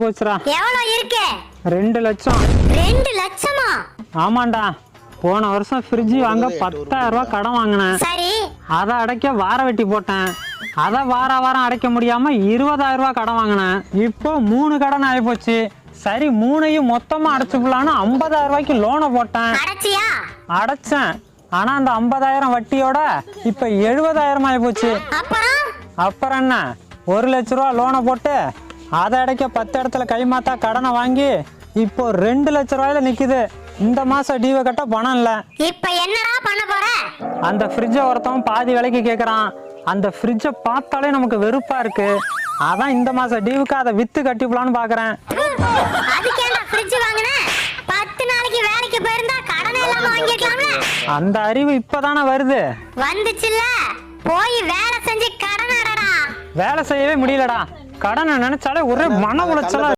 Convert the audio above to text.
போச்சுடா. எவ்வளவு இருக்கு? 2 லட்சம். 2 லட்சமா? ஆமாண்டா. போன வருஷம் ஃப்ரிட்ஜ் வாங்க 10,000 ரூபாய் கடன் வாங்கினேன். சரி. அதை அடைக்க வார வெட்டி போட்டேன். அதை வாரம் அடைக்க முடியாம 20,000 ரூபாய் கடன் வாங்கினேன். இப்போ 3 கடன் ஆகி போச்சு. சரி 3ஐயும் மொத்தமா அடைச்சுக்கலான்னு 50,000 ரூபாய்க்கு லோனை போட்டேன். அடைச்சியா? அடைச்சேன். ஆனா அந்த 50,000 வட்டியோட இப்ப 70,000 ஆகி போச்சு. அப்புறம் என்ன, 1 லட்ச ரூபா லோனை போட்டு அதை அடைக்க 10 இடத்துல கைமாத்தா கடனை வாங்கி இப்போ 2 லட்ச ரூபாயில நிக்குது. இந்த மாசம் டியூ கட்ட பணம் இல்ல. இப்ப என்னடா பண்ண போற? அந்த ஃப்ரிட்ஜை ஒருத்தவன் பாதி விலைக்கு கேக்குறான். அந்த ஃப்ரிட்ஜை பார்த்தாலே நமக்கு வெறுப்பா இருக்கு. அதான் இந்த மாசம் டியூக்கு அதை வித்து கட்டிப்பலான்னு பாக்குறேன். அதுக்கேண்டா ஃப்ரிட்ஜ் வாங்குன? 10 நாளைக்கு வேலைக்கு போயிருந்தா கடனை எல்லாம் வாங்கிக்கலாம்ல. அந்த அறிவு இப்பதானே வருது. வந்துச்சுல, போய் வேலை செஞ்சு கடன் அடடா. வேலை செய்யவே முடியலடா. கடனை நினைச்சாலே ஒரே மன உளைச்சலா